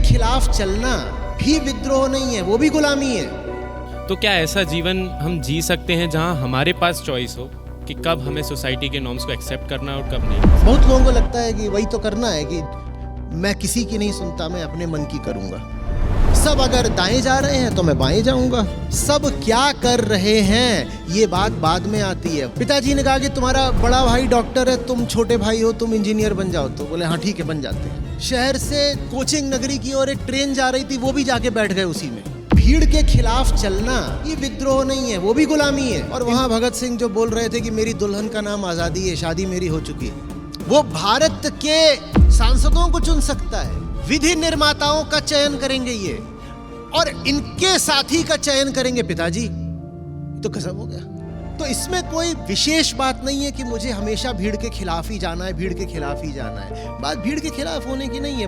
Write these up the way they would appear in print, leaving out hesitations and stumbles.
खिलाफ चलना भी विद्रोह नहीं है, वो भी गुलामी है। तो क्या ऐसा जीवन हम जी सकते हैं जहां हमारे पास चॉइस हो कि कब हमें सोसाइटी के नॉर्म्स को एक्सेप्ट करना है और कब नहीं? बहुत लोगों को लगता है कि वही तो करना है कि मैं किसी की नहीं सुनता, मैं अपने मन की करूंगा। सब अगर दाएं जा रहे हैं तो मैं बाएं जाऊंगा। सब क्या कर रहे हैं ये बात बाद में आती है। पिताजी ने कहा कि तुम्हारा बड़ा भाई डॉक्टर है, तुम छोटे भाई हो, तुम इंजीनियर बन जाओ। तो बोले हाँ ठीक है, बन जाते हैं। शहर से कोचिंग नगरी की ओर एक ट्रेन जा रही थी, वो भी जाके बैठ गए उसी में। भीड़ के खिलाफ चलना ये विद्रोह नहीं है, वो भी गुलामी है। और वहां भगत सिंह जो बोल रहे थे कि मेरी दुल्हन का नाम आजादी है, शादी मेरी हो चुकी है, वो भारत के सांसदों को चुन सकता है, विधि निर्माताओं का चयन करेंगे ये, और इनके साथी का चयन करेंगे पिताजी। तो गजब हो गया। तो इसमें कोई विशेष बात नहीं है कि मुझे हमेशा भीड़ के खिलाफ ही जाना है, भीड़ के खिलाफ ही जाना है। बात भीड़ के खिलाफ होने की नहीं है।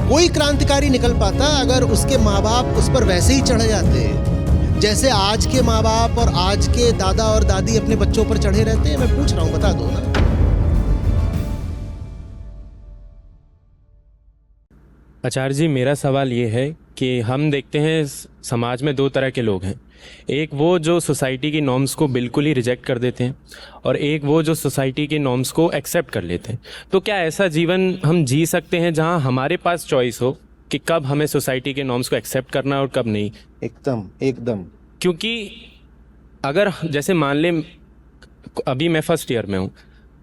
कोई क्रांतिकारी निकल पाता अगर उसके माँ बाप उस पर वैसे ही चढ़ जाते जैसे आज के माँ बाप और आज के दादा और दादी अपने बच्चों पर चढ़े रहते हैं। मैं पूछ रहा हूं, बता दो ना। आचार्य जी, मेरा सवाल ये है कि हम देखते हैं समाज में दो तरह के लोग हैं। एक वो जो सोसाइटी की नॉर्म्स को बिल्कुल ही रिजेक्ट कर देते हैं, और एक वो जो सोसाइटी के नॉर्म्स को एक्सेप्ट कर लेते हैं। तो क्या ऐसा जीवन हम जी सकते हैं जहां हमारे पास चॉइस हो कि कब हमें सोसाइटी के नॉर्म्स को एक्सेप्ट करना है और कब नहीं? एकदम एकदम। क्योंकि अगर जैसे मान लें अभी मैं फर्स्ट ईयर में हूँ,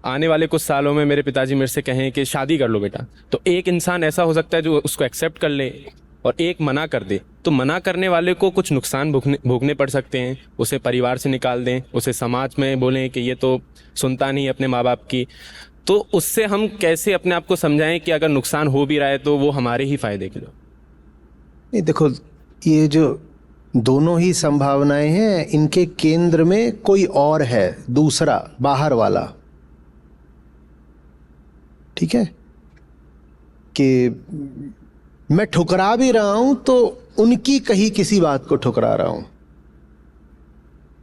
आने वाले कुछ सालों में मेरे पिताजी मेरे से कहें कि शादी कर लो बेटा, तो एक इंसान ऐसा हो सकता है जो उसको एक्सेप्ट कर ले और एक मना कर दे। तो मना करने वाले को कुछ नुकसान भोगने पड़ सकते हैं, उसे परिवार से निकाल दें, उसे समाज में बोलें कि ये तो सुनता नहीं अपने माँ बाप की। तो उससे हम कैसे अपने आप को समझाएं कि अगर नुकसान हो भी रहा है तो वो हमारे ही फायदे के लिए? नहीं, देखो, ये जो दोनों ही संभावनाएं हैं, इनके केंद्र में कोई और है, दूसरा बाहर वाला। ठीक है कि मैं ठुकरा भी रहा हूं तो उनकी कही किसी बात को ठुकरा रहा हूं।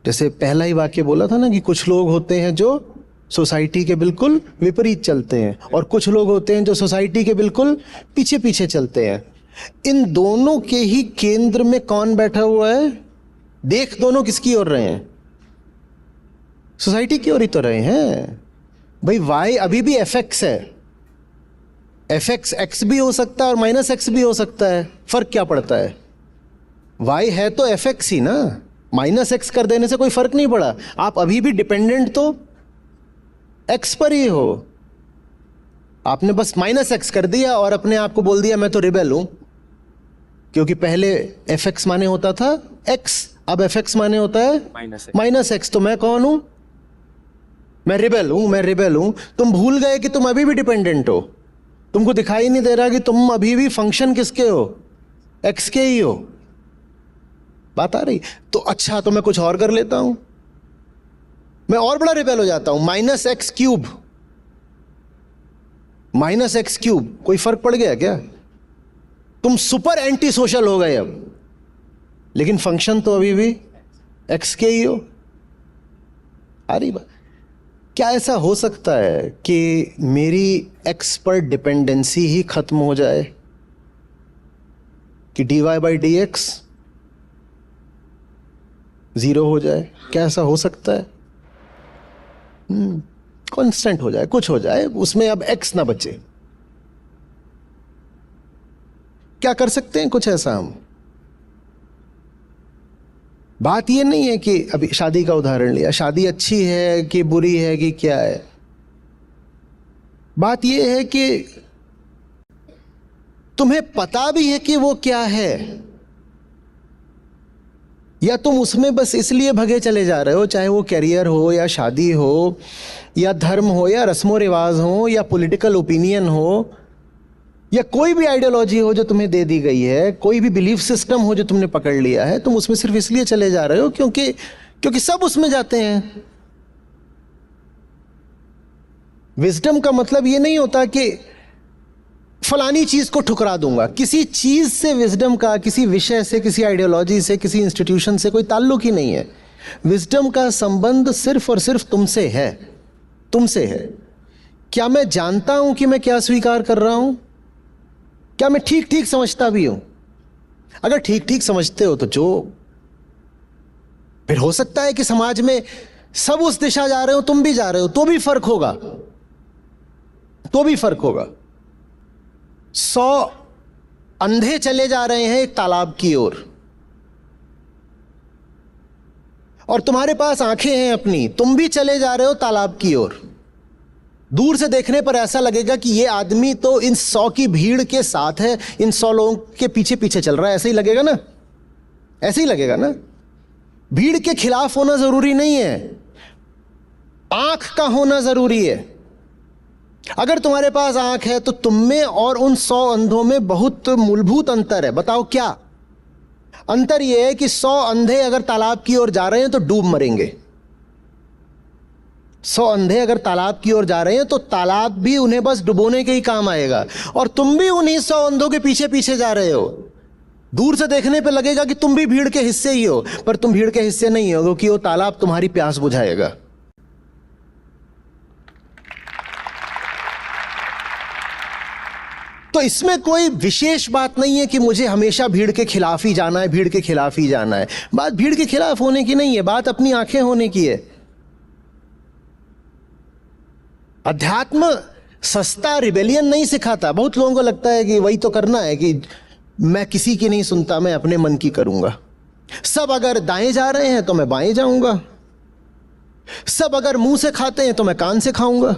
जैसे पहला ही वाक्य बोला था ना कि कुछ लोग होते हैं जो सोसाइटी के बिल्कुल विपरीत चलते हैं, और कुछ लोग होते हैं जो सोसाइटी के बिल्कुल पीछे पीछे चलते हैं। इन दोनों के ही केंद्र में कौन बैठा हुआ है? देख दोनों किसकी ओर रहे हैं? सोसाइटी की ओर ही तो रहे हैं भाई। वाई अभी भी fx है, fx x भी हो सकता है और माइनस x भी हो सकता है। फर्क क्या पड़ता है? y है तो fx ही ना, माइनस x कर देने से कोई फर्क नहीं पड़ा। आप अभी भी डिपेंडेंट तो x पर ही हो। आपने बस माइनस x कर दिया और अपने आप को बोल दिया मैं तो रिबेल हूं, क्योंकि पहले fx माने होता था x, अब fx माने होता है माइनस x। तो मैं कौन हूं? मैं रिबेल हूं, मैं रिबेल हूं। तुम भूल गए कि तुम अभी भी डिपेंडेंट हो। तुमको दिखाई नहीं दे रहा कि तुम अभी भी फंक्शन किसके हो? एक्स के ही हो। बात आ रही? तो अच्छा, तो मैं कुछ और कर लेता हूं, मैं और बड़ा रिबेल हो जाता हूं। Minus x cube, minus x cube, कोई फर्क पड़ गया क्या? तुम सुपर एंटी सोशल हो गए अब, लेकिन फंक्शन तो अभी भी एक्स के ही हो। आ रही बात? क्या ऐसा हो सकता है कि मेरी एक्स पर डिपेंडेंसी ही खत्म हो जाए, कि dy/dx 0 हो जाए? क्या ऐसा हो सकता है? कांस्टेंट हो जाए, कुछ हो जाए, उसमें अब x ना बचे। क्या कर सकते हैं कुछ ऐसा हम? बात यह नहीं है कि अभी शादी का उदाहरण लिया, शादी अच्छी है कि बुरी है कि क्या है। बात यह है कि तुम्हें पता भी है कि वो क्या है, या तुम उसमें बस इसलिए भगे चले जा रहे हो, चाहे वो कैरियर हो या शादी हो या धर्म हो या रस्मों रिवाज हो या पॉलिटिकल ओपिनियन हो या कोई भी आइडियोलॉजी हो जो तुम्हें दे दी गई है, कोई भी बिलीफ सिस्टम हो जो तुमने पकड़ लिया है, तुम उसमें सिर्फ इसलिए चले जा रहे हो क्योंकि सब उसमें जाते हैं। विजडम का मतलब ये नहीं होता कि फलानी चीज को ठुकरा दूंगा। किसी चीज से विजडम का, किसी विषय से, किसी आइडियोलॉजी से, किसी इंस्टीट्यूशन से कोई ताल्लुक ही नहीं है। विजडम का संबंध सिर्फ और सिर्फ तुमसे है, तुमसे है। क्या मैं जानता हूं कि मैं क्या स्वीकार कर रहा हूं? क्या मैं ठीक ठीक समझता भी हूं? अगर ठीक ठीक समझते हो तो जो फिर हो सकता है कि समाज में सब उस दिशा जा रहे हो, तुम भी जा रहे हो, तो भी फर्क होगा, तो भी फर्क होगा। 100 अंधे चले जा रहे हैं एक तालाब की ओर, और तुम्हारे पास आंखें हैं अपनी, तुम भी चले जा रहे हो तालाब की ओर। दूर से देखने पर ऐसा लगेगा कि ये आदमी तो इन 100 की भीड़ के साथ है, इन 100 लोगों के पीछे पीछे चल रहा है। ऐसे ही लगेगा ना, ऐसे ही लगेगा ना। भीड़ के खिलाफ होना जरूरी नहीं है, आंख का होना जरूरी है। अगर तुम्हारे पास आंख है तो तुम में और उन 100 अंधों में बहुत मूलभूत अंतर है। बताओ क्या अंतर? यह है कि 100 अंधे अगर तालाब की ओर जा रहे हैं तो डूब मरेंगे। 100 अंधे अगर तालाब की ओर जा रहे हैं तो तालाब भी उन्हें बस डुबोने के ही काम आएगा, और तुम भी उन्हीं 100 अंधों के पीछे पीछे जा रहे हो। दूर से देखने पे लगेगा कि तुम भी भीड़ के हिस्से ही हो, पर तुम भीड़ के हिस्से नहीं हो, क्योंकि वो तालाब तुम्हारी प्यास बुझाएगा। तो इसमें कोई विशेष बात नहीं है कि मुझे हमेशा भीड़ के खिलाफ ही जाना है, भीड़ के खिलाफ ही जाना है। बात भीड़ के खिलाफ होने की नहीं है, बात अपनी आंखें होने की है। अध्यात्म सस्ता रिबेलियन नहीं सिखाता। बहुत लोगों को लगता है कि वही तो करना है कि मैं किसी की नहीं सुनता, मैं अपने मन की करूंगा। सब अगर दाएं जा रहे हैं तो मैं बाएं जाऊंगा, सब अगर मुंह से खाते हैं तो मैं कान से खाऊंगा।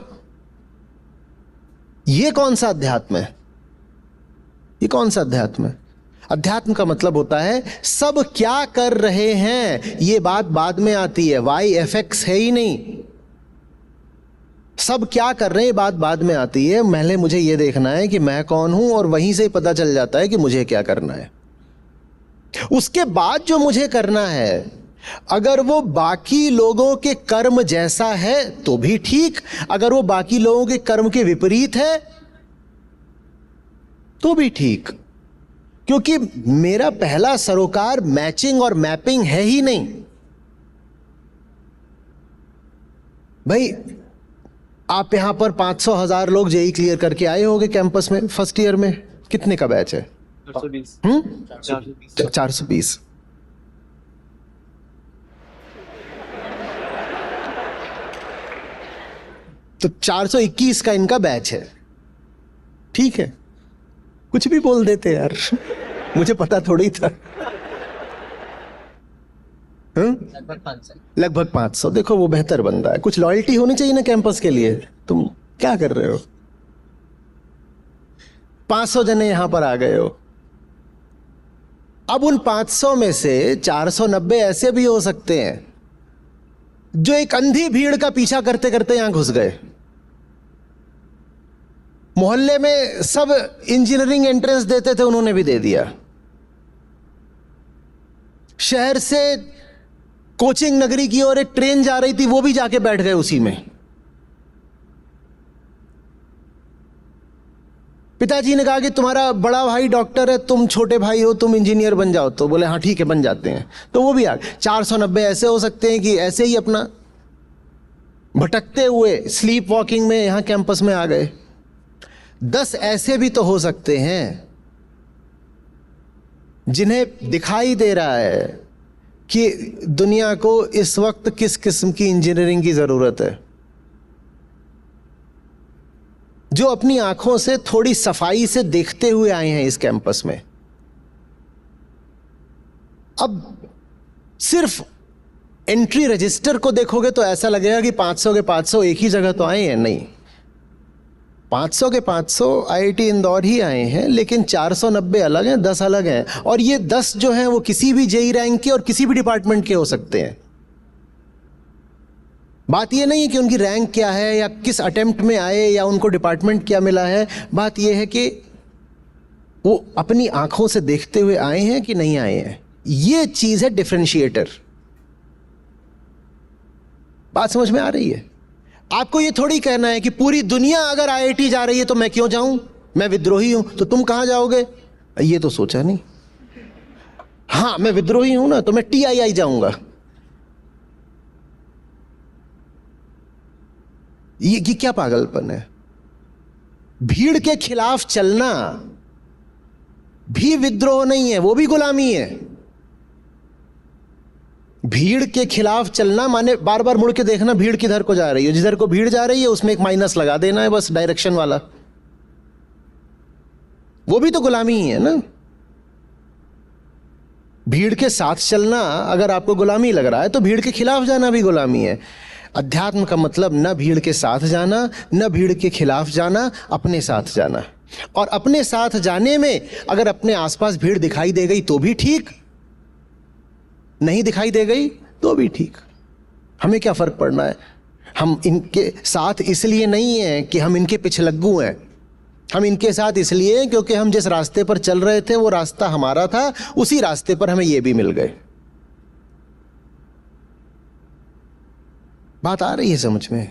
यह कौन सा अध्यात्म है? ये कौन सा अध्यात्म है? अध्यात्म का मतलब होता है सब क्या कर रहे हैं ये बात बाद में आती है, वाई एफएक्स है ही नहीं। सब क्या कर रहे हैं बात बाद में आती है। पहले मुझे यह देखना है कि मैं कौन हूं, और वहीं से ही पता चल जाता है कि मुझे क्या करना है। उसके बाद जो मुझे करना है, अगर वो बाकी लोगों के कर्म जैसा है तो भी ठीक, अगर वो बाकी लोगों के कर्म के विपरीत है तो भी ठीक, क्योंकि मेरा पहला सरोकार मैचिंग और मैपिंग है ही नहीं। भाई आप यहां पर 500,000 लोग जेई क्लियर करके आए होंगे कैंपस में फर्स्ट ईयर में। कितने का बैच है? 420। तो 421 का इनका बैच है। ठीक है, कुछ भी बोल देते यार, मुझे पता थोड़ी था। लगभग 500। देखो वो बेहतर बंदा है, कुछ लॉयल्टी होनी चाहिए ना कैंपस के लिए। तुम क्या कर रहे हो? 500 जने यहां पर आ गए हो। अब उन 500 में से 490 ऐसे भी हो सकते हैं जो एक अंधी भीड़ का पीछा करते करते यहां घुस गए। मोहल्ले में सब इंजीनियरिंग एंट्रेंस देते थे, उन्होंने भी दे दिया। शहर से कोचिंग नगरी की ओर एक ट्रेन जा रही थी, वो भी जाके बैठ गए उसी में। पिताजी ने कहा कि तुम्हारा बड़ा भाई डॉक्टर है, तुम छोटे भाई हो, तुम इंजीनियर बन जाओ। तो बोले हाँ ठीक है, बन जाते हैं। तो वो भी आ गए। 490 ऐसे हो सकते हैं कि ऐसे ही अपना भटकते हुए स्लीप वॉकिंग में यहां कैंपस में आ गए। 10 ऐसे भी तो हो सकते हैं जिन्हें दिखाई दे रहा है कि दुनिया को इस वक्त किस किस्म की इंजीनियरिंग की जरूरत है, जो अपनी आंखों से थोड़ी सफाई से देखते हुए आए हैं इस कैंपस में। अब सिर्फ एंट्री रजिस्टर को देखोगे तो ऐसा लगेगा कि 500 के 500 एक ही जगह तो आए हैं। नहीं, 500 के 500 आईआईटी इंदौर ही आए हैं, लेकिन 490 अलग हैं, 10 अलग हैं। और ये 10 जो हैं वो किसी भी जेई रैंक के और किसी भी डिपार्टमेंट के हो सकते हैं। बात ये नहीं है कि उनकी रैंक क्या है या किस अटेम्प्ट में आए या उनको डिपार्टमेंट क्या मिला है। बात ये है कि वो अपनी आंखों से देखते हुए आए हैं कि नहीं आए हैं। ये चीज है डिफरेंशिएटर। बात समझ में आ रही है? आपको ये थोड़ी कहना है कि पूरी दुनिया अगर आईआईटी जा रही है तो मैं क्यों जाऊं, मैं विद्रोही हूं। तो तुम कहां जाओगे? ये तो सोचा नहीं। हाँ मैं विद्रोही हूं ना, तो मैं टीआईआई जाऊंगा। ये क्या पागलपन है? भीड़ के खिलाफ चलना भी विद्रोह नहीं है, वो भी गुलामी है। भीड़ के खिलाफ चलना माने बार बार मुड़ के देखना भीड़ किधर को जा रही है, जिधर को भीड़ जा रही है उसमें एक माइनस लगा देना है बस, डायरेक्शन वाला। वो भी तो गुलामी ही है ना। भीड़ के साथ चलना अगर आपको गुलामी लग रहा है तो भीड़ के खिलाफ जाना भी गुलामी है। अध्यात्म का मतलब न भीड़ के साथ जाना, न भीड़ के खिलाफ जाना, अपने साथ जाना। और अपने साथ जाने में अगर अपने आसपास भीड़ दिखाई दे गई तो भी ठीक, नहीं दिखाई दे गई तो भी ठीक। हमें क्या फर्क पड़ना है। हम इनके साथ इसलिए नहीं है कि हम इनके पिछलग्गू हैं, हम इनके साथ इसलिए हैं क्योंकि हम जिस रास्ते पर चल रहे थे वो रास्ता हमारा था, उसी रास्ते पर हमें ये भी मिल गए। बात आ रही है समझ में।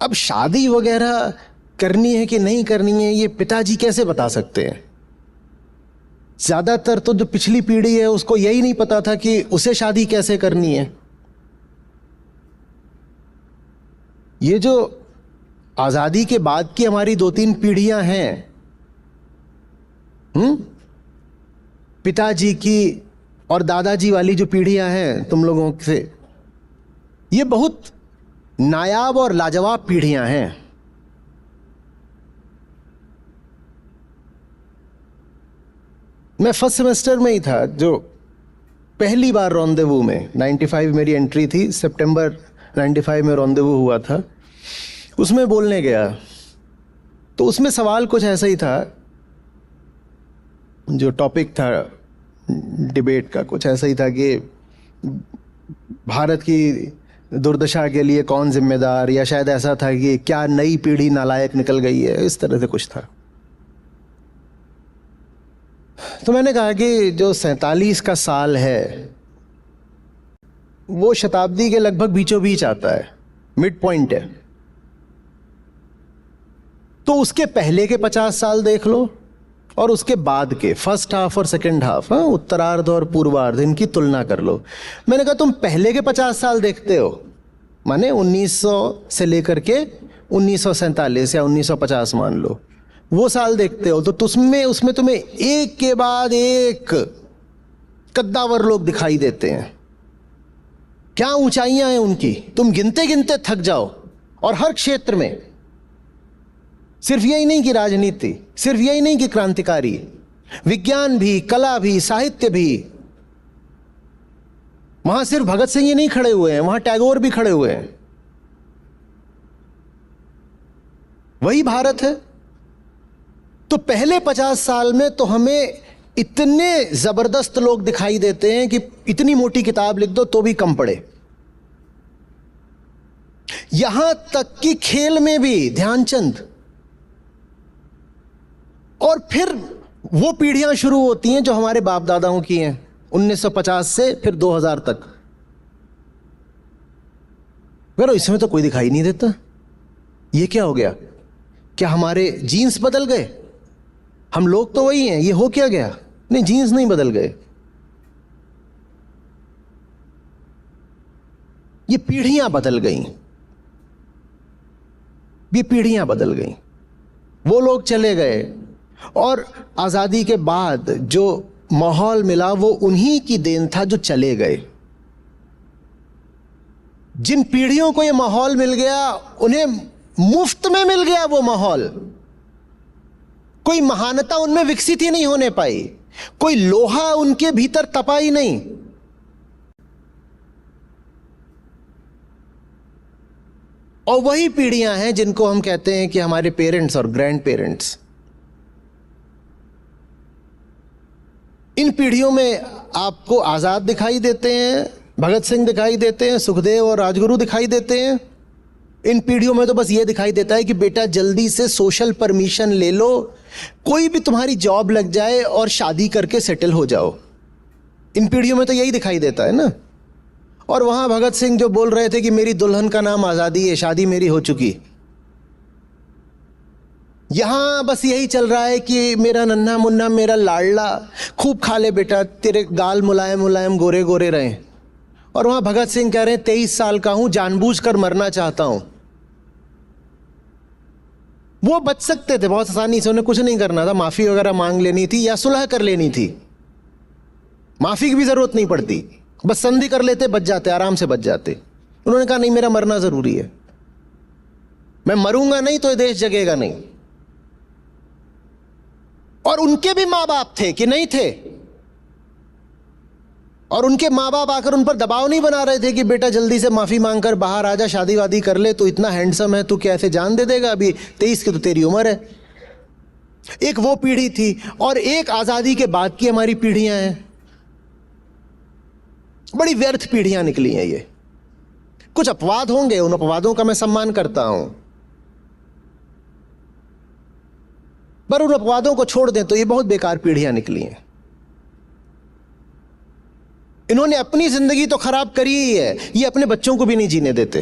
अब शादी वगैरह करनी है कि नहीं करनी है ये पिताजी कैसे बता सकते हैं। ज्यादातर तो जो पिछली पीढ़ी है उसको यही नहीं पता था कि उसे शादी कैसे करनी है। ये जो आजादी के बाद की हमारी 2-3 पीढ़ियां हैं, पिताजी की और दादाजी वाली जो पीढ़ियां हैं तुम लोगों से, ये बहुत नायाब और लाजवाब पीढ़ियां हैं। मैं फर्स्ट सेमेस्टर में ही था जो पहली बार रॉन्डेवू में, 95 मेरी एंट्री थी, सितंबर 95 में रॉन्डेवू हुआ था, उसमें बोलने गया। तो उसमें सवाल कुछ ऐसा ही था, जो टॉपिक था डिबेट का कुछ ऐसा ही था कि भारत की दुर्दशा के लिए कौन जिम्मेदार, या शायद ऐसा था कि क्या नई पीढ़ी नालायक निकल गई है, इस तरह से कुछ था। तो मैंने कहा कि जो 47 का साल है वो शताब्दी के लगभग बीचों बीच आता है, मिड पॉइंट है। तो उसके पहले के 50 साल देख लो और उसके बाद के फर्स्ट हाफ और सेकंड हाफ, उत्तरार्ध और पूर्वार्ध, इनकी तुलना कर लो। मैंने कहा तुम पहले के 50 साल देखते हो, माने 1900 से लेकर के 1947 या 1950 मान लो, वो साल देखते हो, तो उसमें तुम्हें एक के बाद एक कद्दावर लोग दिखाई देते हैं। क्या ऊंचाइयां हैं उनकी, तुम गिनते गिनते थक जाओ। और हर क्षेत्र में, सिर्फ यही नहीं कि राजनीति, सिर्फ यही नहीं कि क्रांतिकारी, विज्ञान भी, कला भी, साहित्य भी। वहां सिर्फ भगत सिंह ही नहीं खड़े हुए हैं, वहां टैगोर भी खड़े हुए हैं। वही भारत है। तो पहले 50 साल में तो हमें इतने जबरदस्त लोग दिखाई देते हैं कि इतनी मोटी किताब लिख दो तो भी कम पड़े। यहां तक कि खेल में भी ध्यानचंद। और फिर वो पीढ़ियां शुरू होती हैं जो हमारे बाप दादाओं की हैं, 1950 से फिर 2000 तक। पर इसमें तो कोई दिखाई नहीं देता। ये क्या हो गया? क्या हमारे जीन्स बदल गए? हम लोग तो वही हैं, ये हो क्या गया? नहीं, जीन्स नहीं बदल गए, ये पीढ़ियां बदल गई, ये पीढ़ियां बदल गई। वो लोग चले गए और आजादी के बाद जो माहौल मिला वो उन्हीं की देन था जो चले गए। जिन पीढ़ियों को ये माहौल मिल गया उन्हें मुफ्त में मिल गया वो माहौल। कोई महानता उनमें विकसित ही नहीं होने पाई, कोई लोहा उनके भीतर तपा ही नहीं। और वही पीढ़ियां हैं जिनको हम कहते हैं कि हमारे पेरेंट्स और ग्रैंड पेरेंट्स। इन पीढ़ियों में आपको आजाद दिखाई देते हैं, भगत सिंह दिखाई देते हैं, सुखदेव और राजगुरु दिखाई देते हैं। इन पीढ़ियों में तो बस ये दिखाई देता है कि बेटा जल्दी से सोशल परमिशन ले लो, कोई भी तुम्हारी जॉब लग जाए और शादी करके सेटल हो जाओ। इन पीढ़ियों में तो यही दिखाई देता है ना। और वहां भगत सिंह जो बोल रहे थे कि मेरी दुल्हन का नाम आजादी है, शादी मेरी हो चुकी। यहां बस यही चल रहा है कि मेरा नन्हा मुन्ना, मेरा लाडला, खूब खा ले बेटा, तेरे गाल मुलायम मुलायम गोरे गोरे रहे। और वहां भगत सिंह कह रहे हैं 23 साल का हूं, जानबूझकर मरना चाहता हूं। वो बच सकते थे बहुत आसानी से, उन्हें कुछ नहीं करना था, माफी वगैरह मांग लेनी थी या सुलह कर लेनी थी, माफी की भी जरूरत नहीं पड़ती, बस संधि कर लेते, बच जाते, आराम से बच जाते। उन्होंने कहा नहीं, मेरा मरना जरूरी है, मैं मरूंगा नहीं तो ये देश जगेगा नहीं। और उनके भी मां बाप थे कि नहीं थे, और उनके मां बाप आकर उन पर दबाव नहीं बना रहे थे कि बेटा जल्दी से माफी मांगकर बाहर आ जा, शादी वादी कर ले, तू इतना हैंडसम है, तू क्या ऐसे जान दे देगा, अभी 23 की तो तेरी उम्र है। एक वो पीढ़ी थी और एक आजादी के बाद की हमारी पीढ़ियां हैं, बड़ी व्यर्थ पीढ़ियां निकली हैं ये। कुछ अपवाद होंगे, उन अपवादों का मैं सम्मान करता हूं, पर उन अपवादों को छोड़ दें तो ये बहुत बेकार पीढ़ियां निकली हैं। इन्होंने अपनी जिंदगी तो खराब करी ही है, ये अपने बच्चों को भी नहीं जीने देते।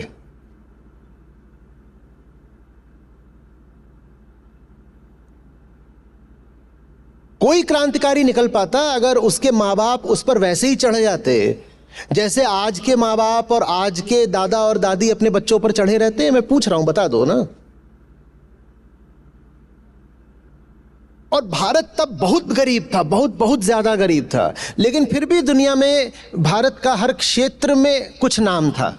कोई क्रांतिकारी निकल पाता अगर उसके मां बाप उस पर वैसे ही चढ़ जाते जैसे आज के मां बाप और आज के दादा और दादी अपने बच्चों पर चढ़े रहते हैं। मैं पूछ रहा हूं, बता दो ना। और भारत तब बहुत गरीब था, बहुत बहुत ज्यादा गरीब था, लेकिन फिर भी दुनिया में भारत का हर क्षेत्र में कुछ नाम था।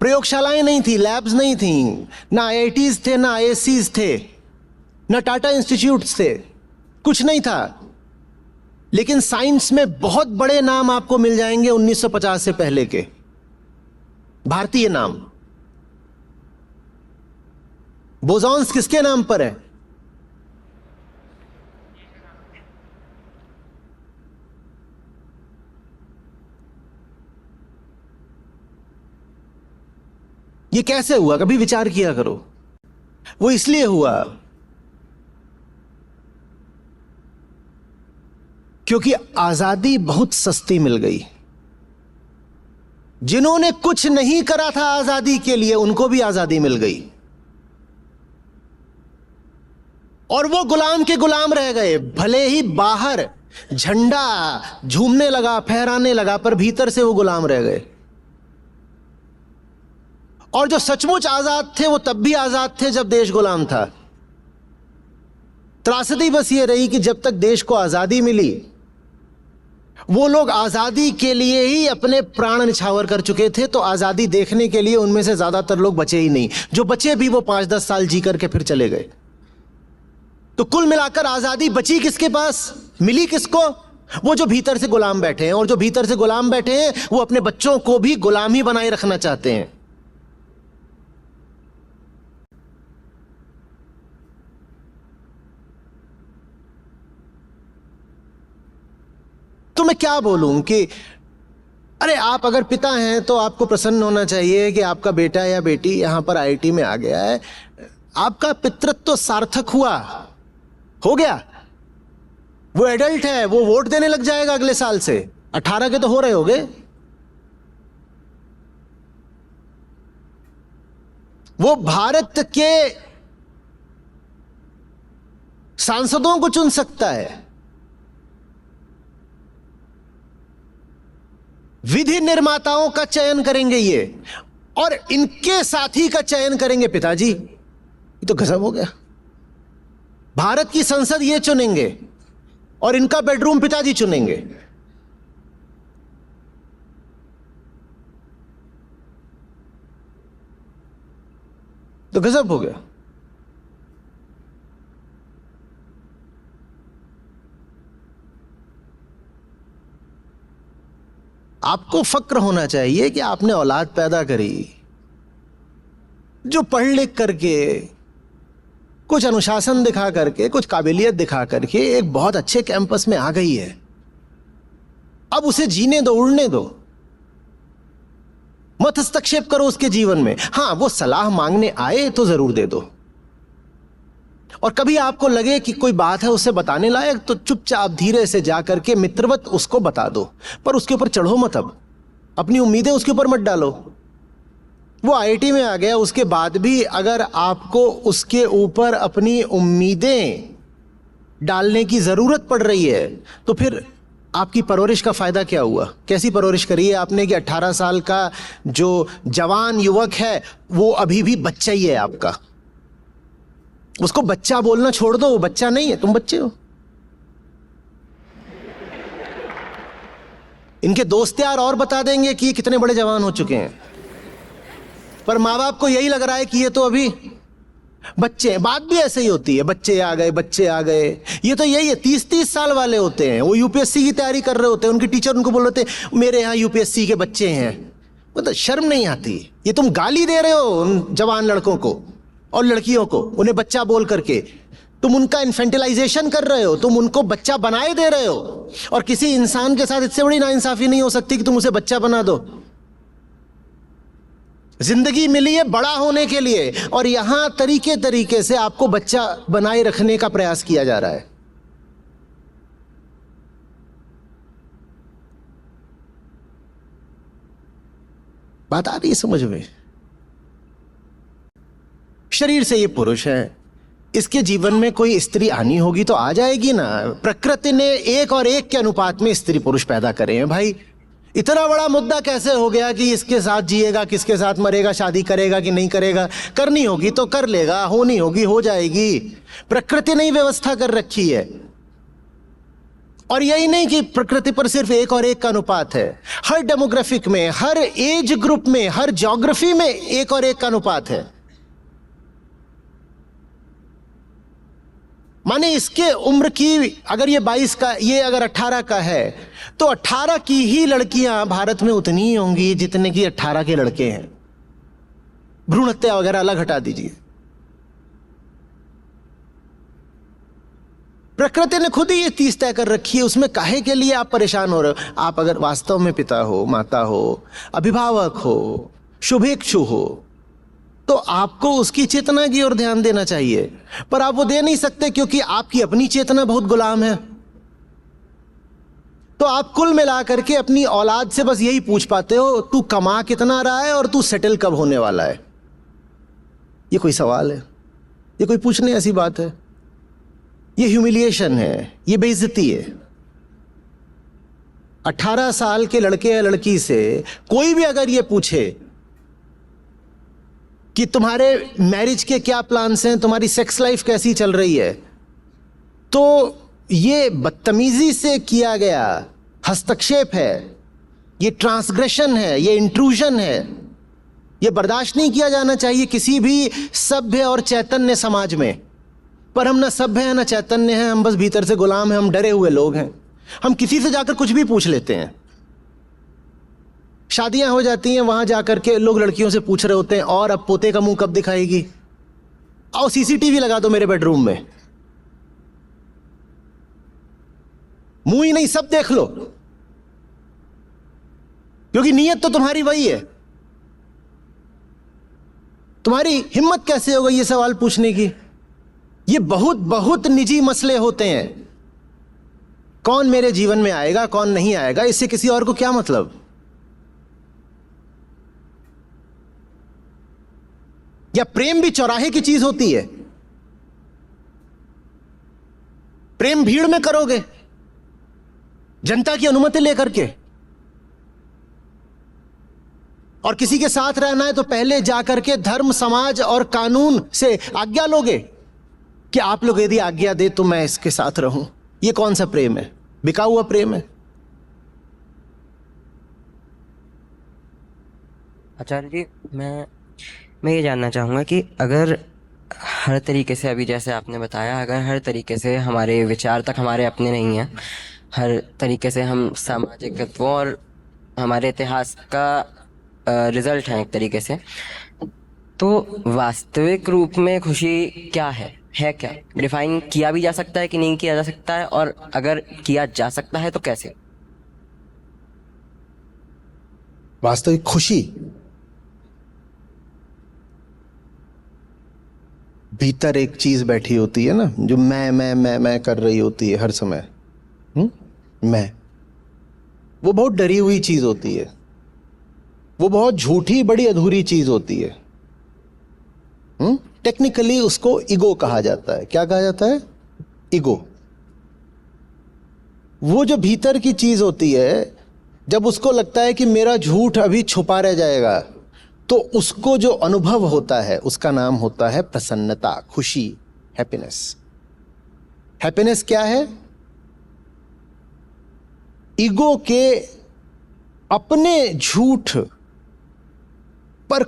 प्रयोगशालाएं नहीं थी, लैब्स नहीं थी, ना आईआईटीज थे, ना आईएससीज थे, ना टाटा इंस्टीट्यूट्स थे, कुछ नहीं था। लेकिन साइंस में बहुत बड़े नाम आपको मिल जाएंगे 1950 से पहले के, भारतीय नाम। बोसॉन्स किसके नाम पर है? ये कैसे हुआ, कभी विचार किया करो। वो इसलिए हुआ क्योंकि आजादी बहुत सस्ती मिल गई। जिन्होंने कुछ नहीं करा था आजादी के लिए, उनको भी आजादी मिल गई, और वो गुलाम के गुलाम रह गए। भले ही बाहर झंडा झूमने लगा, फहराने लगा, पर भीतर से वो गुलाम रह गए। और जो सचमुच आजाद थे वो तब भी आजाद थे जब देश गुलाम था। त्रासदी बस ये रही कि जब तक देश को आजादी मिली, वो लोग आजादी के लिए ही अपने प्राण निछावर कर चुके थे, तो आजादी देखने के लिए उनमें से ज्यादातर लोग बचे ही नहीं। जो बचे भी वो 5-10 साल जी करके फिर चले गए। तो कुल मिलाकर आजादी बची किसके पास, मिली किसको? वो जो भीतर से गुलाम बैठे हैं। और जो भीतर से गुलाम बैठे हैं वो अपने बच्चों को भी गुलाम ही बनाए रखना चाहते हैं। तो मैं क्या बोलूं कि अरे आप अगर पिता हैं तो आपको प्रसन्न होना चाहिए कि आपका बेटा या बेटी यहां पर आईआईटी में आ गया है। आपका पितृत्व तो सार्थक हुआ, हो गया। वो एडल्ट है, वो वोट देने लग जाएगा अगले साल से। 18 के तो हो रहे होगे। वो भारत के सांसदों को चुन सकता है, विधि निर्माताओं का चयन करेंगे ये, और इनके साथी का चयन करेंगे पिताजी। ये तो गजब हो गया। भारत की संसद ये चुनेंगे और इनका बेडरूम पिताजी चुनेंगे। तो गजब हो गया। आपको फक्र होना चाहिए कि आपने औलाद पैदा करी जो पढ़ लिख करके, कुछ अनुशासन दिखा करके, कुछ काबिलियत दिखा करके एक बहुत अच्छे कैंपस में आ गई है। अब उसे जीने दो, उड़ने दो, मत हस्तक्षेप करो उसके जीवन में। हां, वो सलाह मांगने आए तो जरूर दे दो, और कभी आपको लगे कि कोई बात है उससे बताने लायक, तो चुपचाप धीरे से जाकर के मित्रवत उसको बता दो, पर उसके ऊपर चढ़ो मत। अब अपनी उम्मीदें उसके ऊपर मत डालो। वो आईआईटी में आ गया, उसके बाद भी अगर आपको उसके ऊपर अपनी उम्मीदें डालने की जरूरत पड़ रही है तो फिर आपकी परवरिश का फायदा क्या हुआ? कैसी परवरिश करी है आपने कि 18 साल का जो जवान युवक है वो अभी भी बच्चा ही है आपका? उसको बच्चा बोलना छोड़ दो, वो बच्चा नहीं है, तुम बच्चे हो। इनके दोस्त यार और बता देंगे कि ये कितने बड़े जवान हो चुके हैं, पर माँ बाप को यही लग रहा है कि ये तो अभी बच्चे हैं। बात भी ऐसे ही होती है, बच्चे आ गए, बच्चे आ गए। ये तो यही है, 30-30 साल वाले होते हैं, वो यूपीएससी की तैयारी कर रहे होते हैं, उनके टीचर उनको बोल रहे थे मेरे यहाँ यूपीएससी के बच्चे हैं। मतलब शर्म नहीं आती? ये तुम गाली दे रहे हो उन जवान लड़कों को और लड़कियों को, उन्हें बच्चा बोल करके। तुम उनका इन्फेंटिलाइजेशन कर रहे हो, तुम उनको बच्चा बनाए दे रहे हो। और किसी इंसान के साथ इससे बड़ी नाइंसाफी नहीं हो सकती कि तुम उसे बच्चा बना दो। जिंदगी मिली है बड़ा होने के लिए, और यहां तरीके तरीके से आपको बच्चा बनाए रखने का प्रयास किया जा रहा है। बात आ रही है समझ में? शरीर से ये पुरुष है, इसके जीवन में कोई स्त्री आनी होगी तो आ जाएगी ना। प्रकृति ने 1 और 1 के अनुपात में स्त्री पुरुष पैदा करे हैं भाई। इतना बड़ा मुद्दा कैसे हो गया कि इसके साथ जिएगा, किसके साथ मरेगा, शादी करेगा कि नहीं करेगा? करनी होगी तो कर लेगा, होनी होगी हो जाएगी। प्रकृति ने व्यवस्था कर रखी है। और यही नहीं कि प्रकृति पर सिर्फ 1 और 1 का अनुपात है, हर डेमोग्राफिक में, हर एज ग्रुप में, हर ज्योग्राफी में 1 और 1 का अनुपात है। माने इसके उम्र की, अगर ये 22 का, ये अगर 18 का है, तो 18 की ही लड़कियां भारत में उतनी ही होंगी जितने की 18 के लड़के हैं। भ्रूण हत्या वगैरह अलग हटा दीजिए। प्रकृति ने खुद ही ये 30 तय कर रखी है, उसमें काहे के लिए आप परेशान हो रहे हो? आप अगर वास्तव में पिता हो, माता हो, अभिभावक हो, शुभेच्छु हो, तो आपको उसकी चेतना की ओर ध्यान देना चाहिए। पर आप वो दे नहीं सकते क्योंकि आपकी अपनी चेतना बहुत गुलाम है। तो आप कुल मिला करके अपनी औलाद से बस यही पूछ पाते हो, तू कमा कितना रहा है और तू सेटल कब होने वाला है? ये कोई सवाल है? ये कोई पूछने ऐसी बात है? ये ह्यूमिलिएशन है, ये बेइज्जती है। 18 साल के लड़के या लड़की से कोई भी अगर ये पूछे कि तुम्हारे मैरिज के क्या प्लान्स हैं, तुम्हारी सेक्स लाइफ कैसी चल रही है, तो ये बदतमीजी से किया गया हस्तक्षेप है, ये ट्रांसग्रेशन है, ये इंट्रूजन है। ये बर्दाश्त नहीं किया जाना चाहिए किसी भी सभ्य और चैतन्य समाज में। पर हम ना सभ्य हैं ना चैतन्य हैं, हम बस भीतर से गुलाम हैं, हम डरे हुए लोग हैं। हम किसी से जाकर कुछ भी पूछ लेते हैं। शादियां हो जाती हैं, वहां जाकर के लोग लड़कियों से पूछ रहे होते हैं, और अब पोते का मुंह कब दिखाएगी? आओ सीसीटीवी लगा दो मेरे बेडरूम में। मुंह ही नहीं, सब देख लो, क्योंकि नीयत तो तुम्हारी वही है। तुम्हारी हिम्मत कैसे हो गई ये सवाल पूछने की? ये बहुत बहुत निजी मसले होते हैं। कौन मेरे जीवन में आएगा, कौन नहीं आएगा, इससे किसी और को क्या मतलब? या प्रेम भी चौराहे की चीज होती है? प्रेम भीड़ में करोगे, जनता की अनुमति लेकर के। और किसी के साथ रहना है तो पहले जाकर के धर्म, समाज और कानून से आज्ञा लोगे कि आप लोग यदि आज्ञा दे तो मैं इसके साथ रहूं। ये कौन सा प्रेम है? बिका हुआ प्रेम है। आचार्य जी, मैं ये जानना चाहूँगा कि अगर हर तरीके से, अभी जैसे आपने बताया, अगर हर तरीके से हमारे विचार तक हमारे अपने नहीं हैं, हर तरीके से हम सामाजिक तत्वों और हमारे इतिहास का रिजल्ट हैं एक तरीके से, तो वास्तविक रूप में खुशी क्या है क्या? डिफाइन किया भी जा सकता है कि नहीं किया जा सकता है? और अगर किया जा सकता है तो कैसे? वास्तविक खुशी भीतर एक चीज बैठी होती है ना, जो मैं कर रही होती है हर समय। मैं, वो बहुत डरी हुई चीज होती है, वो बहुत झूठी, बड़ी अधूरी चीज होती है। टेक्निकली उसको ईगो कहा जाता है। क्या कहा जाता है? ईगो। वो जो भीतर की चीज होती है, जब उसको लगता है कि मेरा झूठ अभी छुपा रह जाएगा, तो उसको जो अनुभव होता है उसका नाम होता है प्रसन्नता, खुशी, हैप्पीनेस। हैप्पीनेस क्या है? ईगो के अपने झूठ पर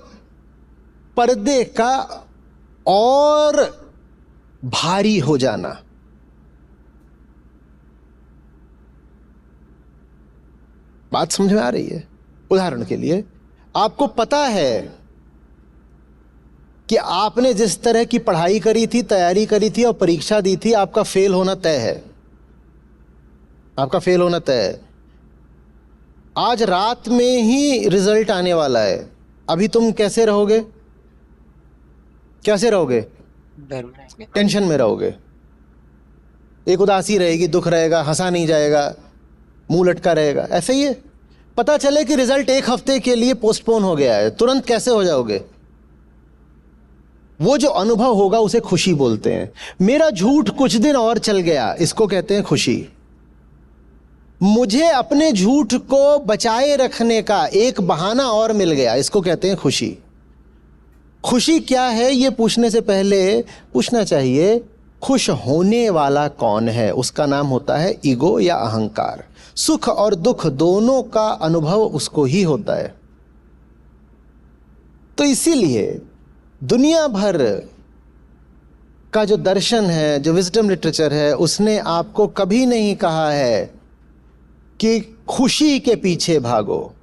पर्दे का और भारी हो जाना। बात समझ में आ रही है? उदाहरण के लिए, आपको पता है कि आपने जिस तरह की पढ़ाई करी थी, तैयारी करी थी और परीक्षा दी थी, आपका फेल होना तय है। आपका फेल होना तय है। आज रात में ही रिजल्ट आने वाला है। अभी तुम कैसे रहोगे? कैसे रहोगे? डर में रहेंगे। टेंशन में रहोगे। एक उदासी रहेगी, दुख रहेगा, हंसा नहीं जाएगा, मुंह लटका रहेगा। ऐसे ही है। पता चले कि रिजल्ट एक हफ्ते के लिए पोस्टपोन हो गया है, तुरंत कैसे हो जाओगे? वो जो अनुभव होगा उसे खुशी बोलते हैं। मेरा झूठ कुछ दिन और चल गया, इसको कहते हैं खुशी। मुझे अपने झूठ को बचाए रखने का एक बहाना और मिल गया, इसको कहते हैं खुशी। खुशी क्या है, ये पूछने से पहले पूछना चाहिए खुश होने वाला कौन है? उसका नाम होता है ईगो या अहंकार। सुख और दुख दोनों का अनुभव उसको ही होता है। तो इसीलिए दुनिया भर का जो दर्शन है, जो विजडम लिटरेचर है, उसने आपको कभी नहीं कहा है कि खुशी के पीछे भागो।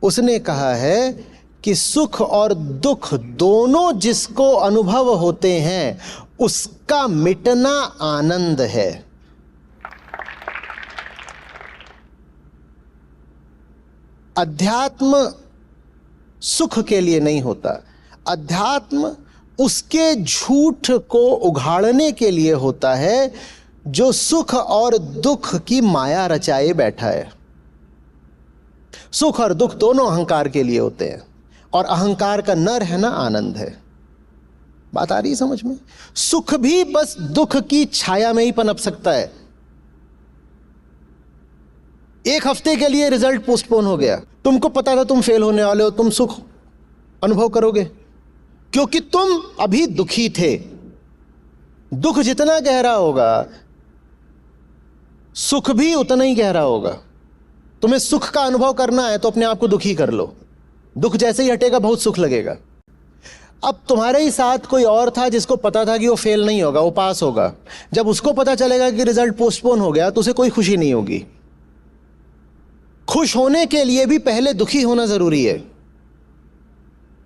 उसने कहा है कि सुख और दुख दोनों जिसको अनुभव होते हैं उसका मिटना आनंद है। अध्यात्म सुख के लिए नहीं होता, अध्यात्म उसके झूठ को उघाड़ने के लिए होता है जो सुख और दुख की माया रचाए बैठा है। सुख और दुख दोनों अहंकार के लिए होते हैं, और अहंकार का न रहना आनंद है। बात आ रही है समझ में? सुख भी बस दुख की छाया में ही पनप सकता है। एक हफ्ते के लिए रिजल्ट पोस्टपोन हो गया, तुमको पता था तुम फेल होने वाले हो, तुम सुख अनुभव करोगे क्योंकि तुम अभी दुखी थे। दुख जितना गहरा होगा सुख भी उतना ही गहरा होगा। तुम्हें सुख का अनुभव करना है तो अपने आप को दुखी कर लो, दुख जैसे ही हटेगा बहुत सुख लगेगा। अब तुम्हारे ही साथ कोई और था जिसको पता था कि वो फेल नहीं होगा, वो पास होगा। जब उसको पता चलेगा कि रिजल्ट पोस्टपोन हो गया तो उसे कोई खुशी नहीं होगी। खुश होने के लिए भी पहले दुखी होना जरूरी है।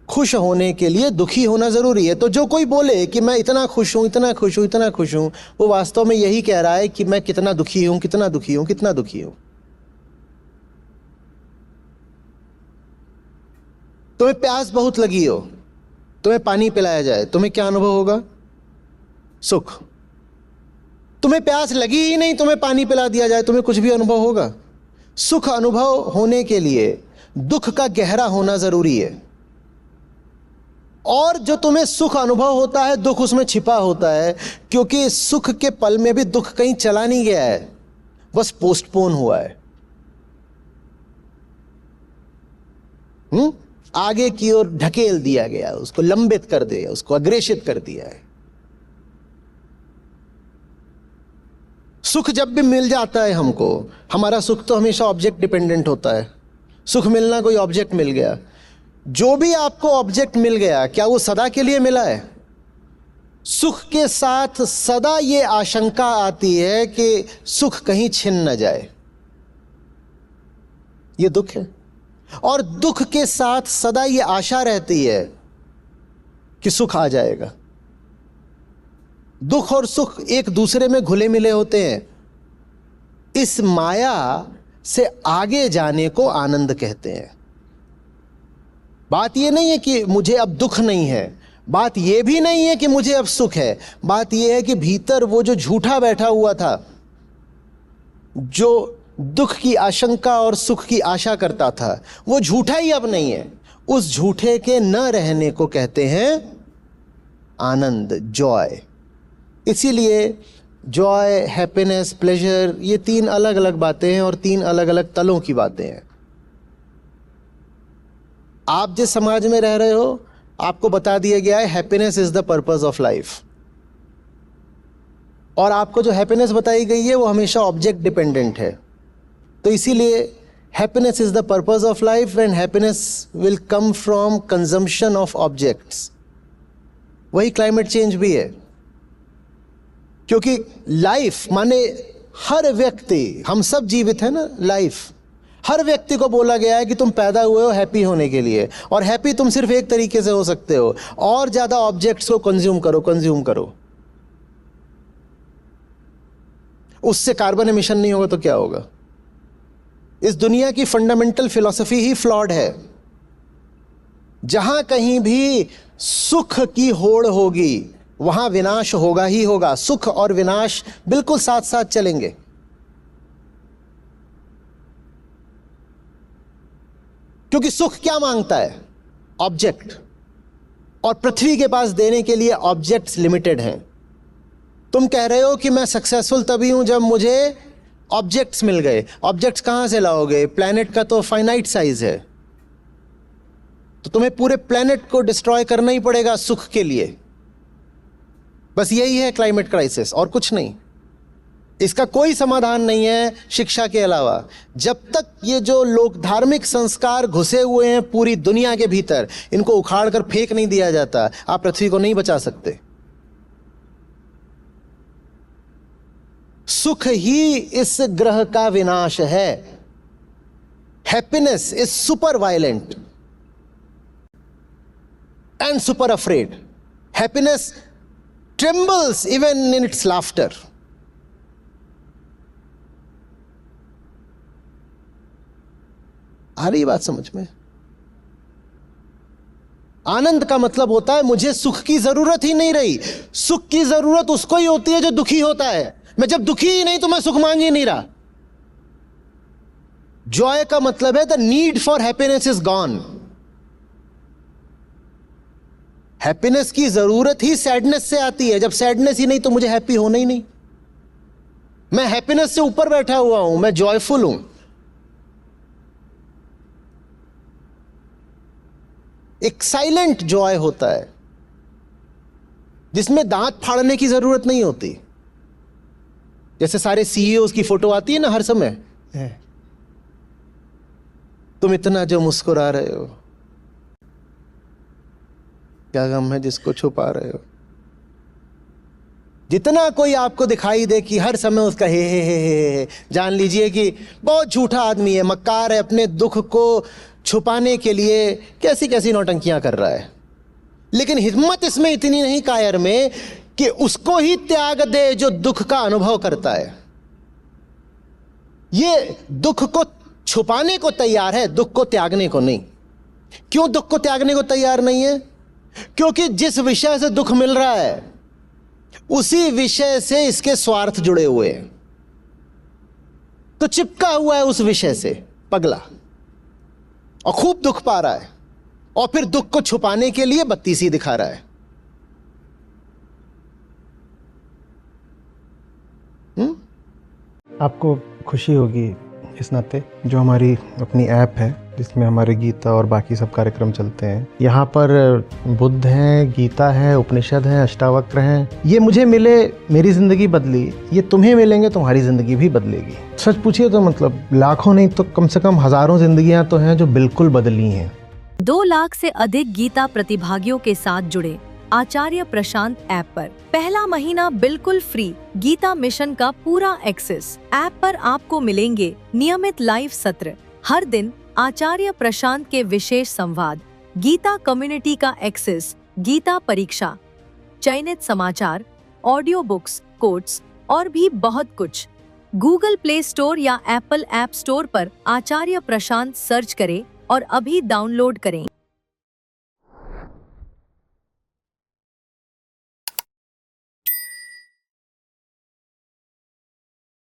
खुश होने के लिए दुखी होना जरूरी है। तो जो कोई बोले कि मैं इतना खुश हूं, इतना खुश हूं, इतना खुश हूं, वो वास्तव में यही कह रहा है कि मैं कितना दुखी हूं, कितना दुखी हूं, कितना दुखी हूं। तुम्हें प्यास बहुत लगी हो, तुम्हें पानी पिलाया जाए, तुम्हें क्या अनुभव होगा? सुख। तुम्हें प्यास लगी ही नहीं, तुम्हें पानी पिला दिया जाए, तुम्हें कुछ भी अनुभव होगा? सुख अनुभव होने के लिए दुख का गहरा होना जरूरी है। और जो तुम्हें सुख अनुभव होता है, दुख उसमें छिपा होता है, क्योंकि सुख के पल में भी दुख कहीं चला नहीं गया है, बस पोस्टपोन हुआ है। आगे की ओर ढकेल दिया गया, उसको लंबित कर दिया, उसको अग्रेषित कर दिया है। सुख जब भी मिल जाता है हमको, हमारा सुख तो हमेशा ऑब्जेक्ट डिपेंडेंट होता है। सुख मिलना, कोई ऑब्जेक्ट मिल गया, जो भी आपको ऑब्जेक्ट मिल गया, क्या वो सदा के लिए मिला है? सुख के साथ सदा ये आशंका आती है कि सुख कहीं छिन न जाए, ये दुख है। और दुख के साथ सदा ये आशा रहती है कि सुख आ जाएगा। दुख और सुख एक दूसरे में घुले मिले होते हैं। इस माया से आगे जाने को आनंद कहते हैं। बात यह नहीं है कि मुझे अब दुख नहीं है, बात यह भी नहीं है कि मुझे अब सुख है। बात यह है कि भीतर वो जो झूठा बैठा हुआ था, जो दुख की आशंका और सुख की आशा करता था, वो झूठा ही अब नहीं है। उस झूठे के न रहने को कहते हैं आनंद, जॉय। इसीलिए जॉय, हैप्पीनेस, प्लेजर, ये 3 अलग अलग बातें हैं और 3 अलग अलग तलों की बातें हैं। आप जिस समाज में रह रहे हो, आपको बता दिया गया है happiness is the purpose of life, और आपको जो हैप्पीनेस बताई गई है वो हमेशा ऑब्जेक्ट डिपेंडेंट है। तो इसीलिए happiness is the purpose of life and happiness will come from consumption of objects. वही क्लाइमेट चेंज भी है, क्योंकि लाइफ माने हर व्यक्ति, हम सब जीवित है ना, लाइफ, हर व्यक्ति को बोला गया है कि तुम पैदा हुए हो हैप्पी होने के लिए, और हैप्पी तुम सिर्फ एक तरीके से हो सकते हो, और ज्यादा ऑब्जेक्ट्स को कंज्यूम करो। उससे कार्बन एमिशन नहीं होगा तो क्या होगा? इस दुनिया की फंडामेंटल फिलॉसफी ही फ्लॉड है। जहां कहीं भी सुख की होड़ होगी वहां विनाश होगा ही होगा। सुख और विनाश बिल्कुल साथ साथ चलेंगे। क्योंकि सुख क्या मांगता है? ऑब्जेक्ट, और पृथ्वी के पास देने के लिए ऑब्जेक्ट्स लिमिटेड हैं। तुम कह रहे हो कि मैं सक्सेसफुल तभी हूं जब मुझे ऑब्जेक्ट्स मिल गए। ऑब्जेक्ट्स कहां से लाओगे? प्लैनेट का तो फाइनाइट साइज है, तो तुम्हें पूरे प्लैनेट को डिस्ट्रॉय करना ही पड़ेगा सुख के लिए। बस यही है क्लाइमेट क्राइसिस, और कुछ नहीं। इसका कोई समाधान नहीं है शिक्षा के अलावा। जब तक ये जो लोग धार्मिक संस्कार घुसे हुए हैं पूरी दुनिया के भीतर, इनको उखाड़ कर फेंक नहीं दिया जाता, आप पृथ्वी को नहीं बचा सकते। सुख ही इस ग्रह का विनाश है। Happiness is super violent and super afraid. Happiness trembles even in its laughter. आ रही बात समझ में? आनंद का मतलब होता है मुझे सुख की जरूरत ही नहीं रही। सुख की जरूरत उसको ही होती है जो दुखी होता है। मैं जब दुखी ही नहीं तो मैं सुख मांग ही नहीं रहा। जॉय का मतलब है the need for happiness is gone. Happiness की जरूरत ही सैडनेस से आती है। जब सैडनेस ही नहीं तो मुझे हैप्पी होना ही नहीं। मैं हैप्पीनेस से ऊपर बैठा हुआ हूं, मैं जॉयफुल हूं। एक साइलेंट जॉय होता है जिसमें दांत फाड़ने की जरूरत नहीं होती। जैसे सारे सीईओज की फोटो आती है ना हर समय, तुम इतना जो मुस्कुरा रहे हो, क्या गम है जिसको छुपा रहे हो। जितना कोई आपको दिखाई दे कि हर समय उसका हे, जान लीजिए कि बहुत झूठा आदमी है, मक्कार है, अपने दुख को छुपाने के लिए कैसी कैसी नौटंकियां कर रहा है। लेकिन हिम्मत इसमें इतनी नहीं कायर में कि उसको ही त्याग दे जो दुख का अनुभव करता है। ये दुख को छुपाने को तैयार है, दुख को त्यागने को नहीं। क्यों दुख को त्यागने को तैयार नहीं है? क्योंकि जिस विषय से दुख मिल रहा है उसी विषय से इसके स्वार्थ जुड़े हुए हैं। तो चिपका हुआ है उस विषय से पगला, और खूब दुख पा रहा है, और फिर दुख को छुपाने के लिए बत्तीसी दिखा रहा है। आपको खुशी होगी इस नाते जो हमारी अपनी ऐप है जिसमें हमारे गीता और बाकी सब कार्यक्रम चलते हैं। यहाँ पर बुद्ध हैं, गीता है, उपनिषद हैं, अष्टावक्र हैं। ये मुझे मिले, मेरी ज़िंदगी बदली, ये तुम्हें मिलेंगे, तुम्हारी ज़िंदगी भी बदलेगी। सच पूछिए तो मतलब लाखों नहीं तो कम से कम हज़ारों ज़िंदगियाँ तो हैं जो बिल्कुल बदली हैं। 2 लाख से अधिक गीता प्रतिभागियों के साथ जुड़े आचार्य प्रशांत ऐप पर पहला महीना बिल्कुल फ्री गीता मिशन का पूरा एक्सेस। ऐप पर आपको मिलेंगे नियमित लाइव सत्र, हर दिन आचार्य प्रशांत के विशेष संवाद, गीता कम्युनिटी का एक्सेस, गीता परीक्षा, चयनित समाचार, ऑडियो बुक्स, कोट्स और भी बहुत कुछ। गूगल प्ले स्टोर या एप्पल ऐप स्टोर पर आचार्य प्रशांत सर्च करें और अभी डाउनलोड करें।